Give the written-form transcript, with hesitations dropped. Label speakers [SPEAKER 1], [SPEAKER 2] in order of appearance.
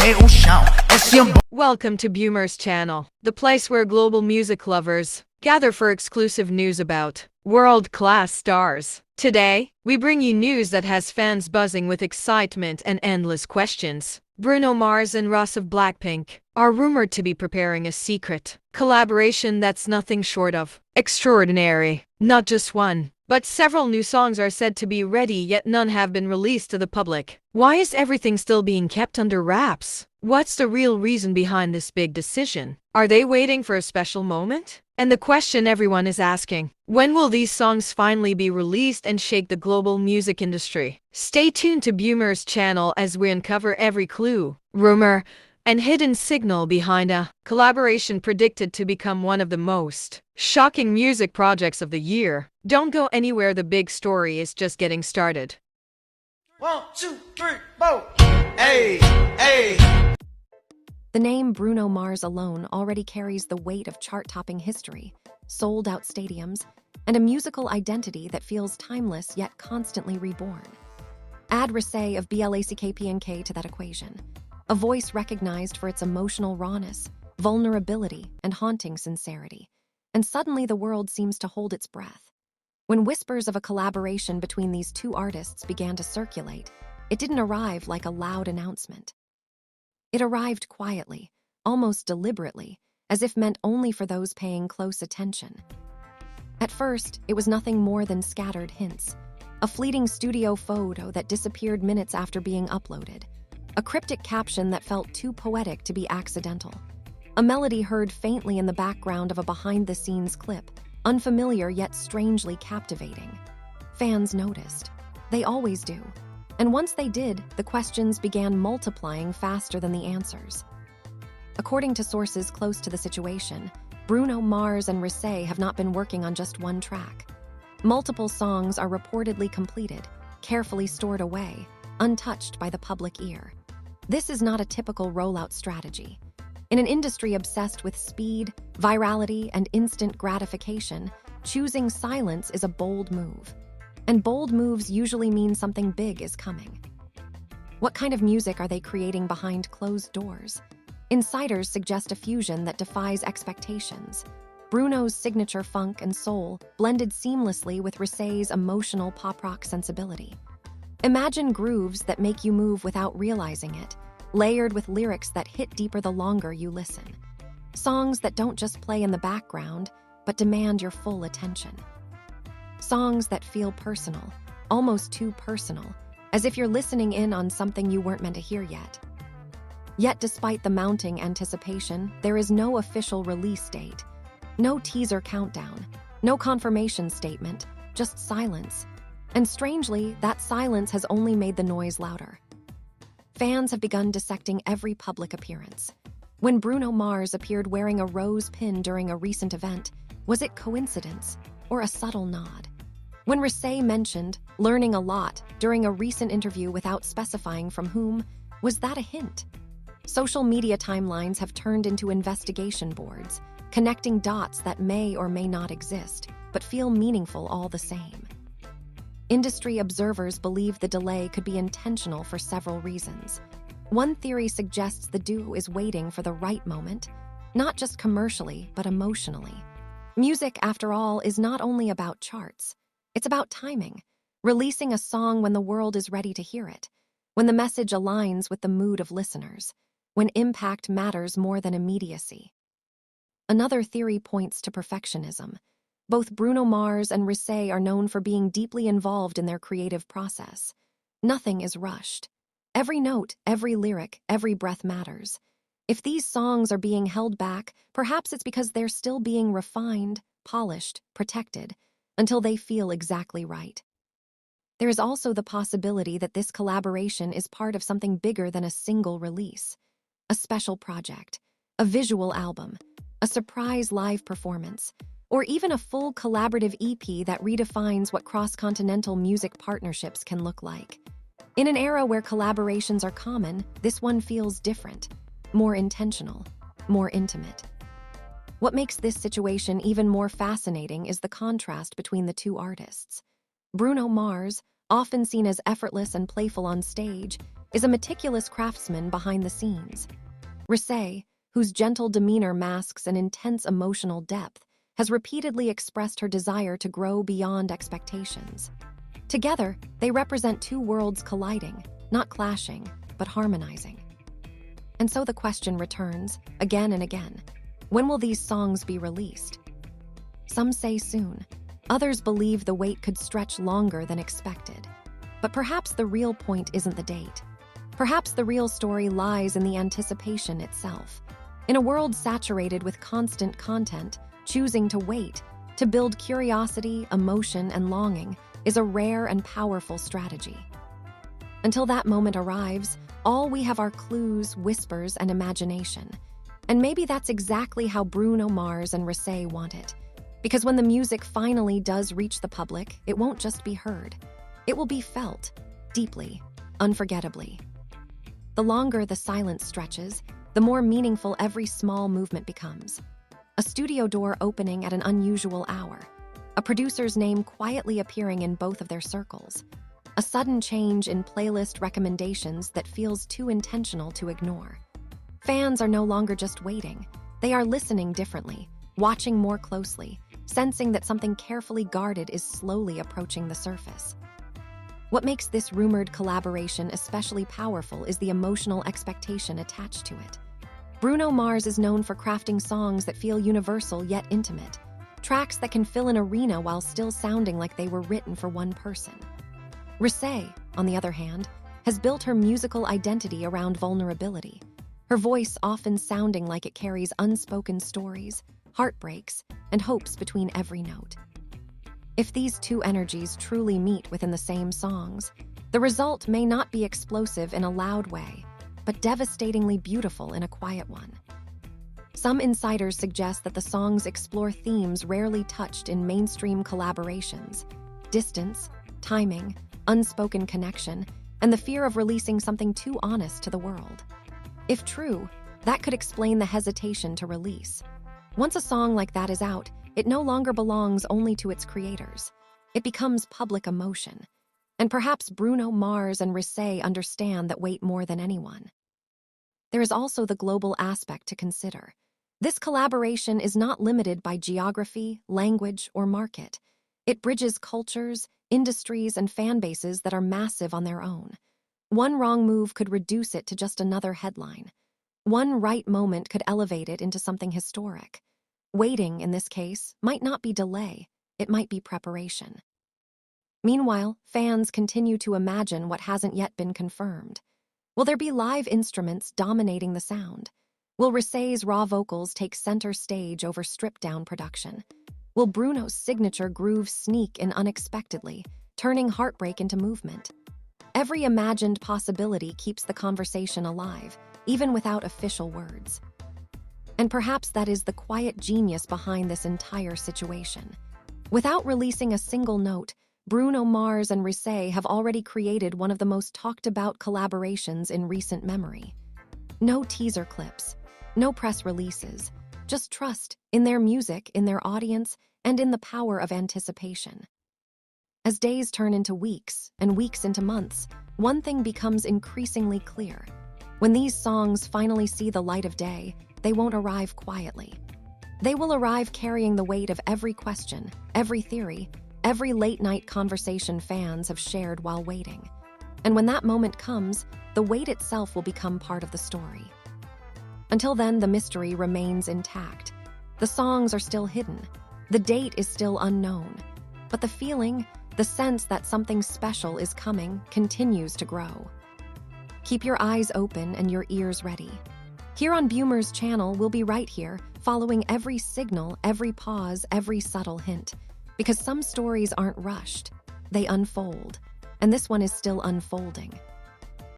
[SPEAKER 1] é o chão. Esse é
[SPEAKER 2] Welcome to Bumer's channel, the place where global music lovers gather for exclusive news about world-class stars. Today, we bring you news that has fans buzzing with excitement and endless questions. Bruno Mars and Rosé of Blackpink are rumored to be preparing a secret collaboration that's nothing short of extraordinary. Not just one, but several new songs are said to be ready, yet none have been released to the public. Why is everything still being kept under wraps? What's the real reason behind this big decision? Are they waiting for a special moment? And the question everyone is asking, when will these songs finally be released and shake the global music industry? Stay tuned to Bumer's channel as we uncover every clue, rumor, and hidden signal behind a collaboration predicted to become one of the most shocking music projects of the year. Don't go anywhere, the big story is just getting started.
[SPEAKER 1] 1, 2, 3, 4. Hey, hey.
[SPEAKER 3] The name Bruno Mars alone already carries the weight of chart-topping history, sold-out stadiums, and a musical identity that feels timeless yet constantly reborn. Add Rosé of Blackpink to that equation, a voice recognized for its emotional rawness, vulnerability, and haunting sincerity, and suddenly the world seems to hold its breath. When whispers of a collaboration between these two artists began to circulate, it didn't arrive like a loud announcement. It arrived quietly, almost deliberately, as if meant only for those paying close attention. At first, it was nothing more than scattered hints, a fleeting studio photo that disappeared minutes after being uploaded, a cryptic caption that felt too poetic to be accidental, a melody heard faintly in the background of a behind-the-scenes clip, unfamiliar yet strangely captivating. Fans noticed. They always do. And once they did, the questions began multiplying faster than the answers. According to sources close to the situation, Bruno Mars and Rosé have not been working on just one track. Multiple songs are reportedly completed, carefully stored away, untouched by the public ear. This is not a typical rollout strategy. In an industry obsessed with speed, virality, and instant gratification, choosing silence is a bold move. And bold moves usually mean something big is coming. What kind of music are they creating behind closed doors? Insiders suggest a fusion that defies expectations. Bruno's signature funk and soul blended seamlessly with Rosé's emotional pop-rock sensibility. Imagine grooves that make you move without realizing it, layered with lyrics that hit deeper the longer you listen. Songs that don't just play in the background, but demand your full attention. Songs that feel personal, almost too personal, as if you're listening in on something you weren't meant to hear yet. Yet despite the mounting anticipation, there is no official release date, no teaser countdown, no confirmation statement, just silence. And strangely, that silence has only made the noise louder. Fans have begun dissecting every public appearance. When Bruno Mars appeared wearing a rose pin during a recent event, was it coincidence or a subtle nod? When Rosé mentioned learning a lot during a recent interview without specifying from whom, was that a hint? Social media timelines have turned into investigation boards, connecting dots that may or may not exist, but feel meaningful all the same. Industry observers believe the delay could be intentional for several reasons. One theory suggests the duo is waiting for the right moment, not just commercially, but emotionally. Music, after all, is not only about charts. It's about timing, releasing a song when the world is ready to hear it, when the message aligns with the mood of listeners, when impact matters more than immediacy. Another theory points to perfectionism. Both Bruno Mars and Rosé are known for being deeply involved in their creative process. Nothing is rushed. Every note, every lyric, every breath matters. If these songs are being held back, perhaps it's because they're still being refined, polished, protected, until they feel exactly right. There is also the possibility that this collaboration is part of something bigger than a single release. A special project, a visual album, a surprise live performance, or even a full collaborative EP that redefines what cross-continental music partnerships can look like. In an era where collaborations are common, this one feels different, more intentional, more intimate. What makes this situation even more fascinating is the contrast between the two artists. Bruno Mars, often seen as effortless and playful on stage, is a meticulous craftsman behind the scenes. Rosé, whose gentle demeanor masks an intense emotional depth, has repeatedly expressed her desire to grow beyond expectations. Together, they represent two worlds colliding, not clashing, but harmonizing. And so the question returns, again and again, when will these songs be released? Some say soon. Others believe the wait could stretch longer than expected. But perhaps the real point isn't the date. Perhaps the real story lies in the anticipation itself. In a world saturated with constant content, choosing to wait, to build curiosity, emotion, and longing, is a rare and powerful strategy. Until that moment arrives, all we have are clues, whispers, and imagination. And maybe that's exactly how Bruno Mars and Rosé want it. Because when the music finally does reach the public, it won't just be heard. It will be felt, deeply, unforgettably. The longer the silence stretches, the more meaningful every small movement becomes. A studio door opening at an unusual hour. A producer's name quietly appearing in both of their circles. A sudden change in playlist recommendations that feels too intentional to ignore. Fans are no longer just waiting. They are listening differently, watching more closely, sensing that something carefully guarded is slowly approaching the surface. What makes this rumored collaboration especially powerful is the emotional expectation attached to it. Bruno Mars is known for crafting songs that feel universal yet intimate, tracks that can fill an arena while still sounding like they were written for one person. Rosé, on the other hand, has built her musical identity around vulnerability, her voice often sounding like it carries unspoken stories, heartbreaks, and hopes between every note. If these two energies truly meet within the same songs, the result may not be explosive in a loud way, but devastatingly beautiful in a quiet one. Some insiders suggest that the songs explore themes rarely touched in mainstream collaborations: distance, timing, unspoken connection, and the fear of releasing something too honest to the world. If true, that could explain the hesitation to release. Once a song like that is out, it no longer belongs only to its creators. It becomes public emotion. And perhaps Bruno Mars and Rosé understand that weight more than anyone. There is also the global aspect to consider. This collaboration is not limited by geography, language, or market. It bridges cultures, industries, and fan bases that are massive on their own. One wrong move could reduce it to just another headline. One right moment could elevate it into something historic. Waiting, in this case, might not be delay, it might be preparation. Meanwhile, fans continue to imagine what hasn't yet been confirmed. Will there be live instruments dominating the sound? Will Rosé's raw vocals take center stage over stripped-down production? Will Bruno's signature groove sneak in unexpectedly, turning heartbreak into movement? Every imagined possibility keeps the conversation alive, even without official words. And perhaps that is the quiet genius behind this entire situation. Without releasing a single note, Bruno Mars and Rosé have already created one of the most talked-about collaborations in recent memory. No teaser clips, no press releases, just trust in their music, in their audience, and in the power of anticipation. As days turn into weeks, and weeks into months, one thing becomes increasingly clear. When these songs finally see the light of day, they won't arrive quietly. They will arrive carrying the weight of every question, every theory, every late-night conversation fans have shared while waiting. And when that moment comes, the wait itself will become part of the story. Until then, the mystery remains intact. The songs are still hidden. The date is still unknown. But the feeling, the sense that something special is coming, continues to grow. Keep your eyes open and your ears ready. Here on Boomer's channel, we'll be right here, following every signal, every pause, every subtle hint. Because some stories aren't rushed, they unfold. And this one is still unfolding.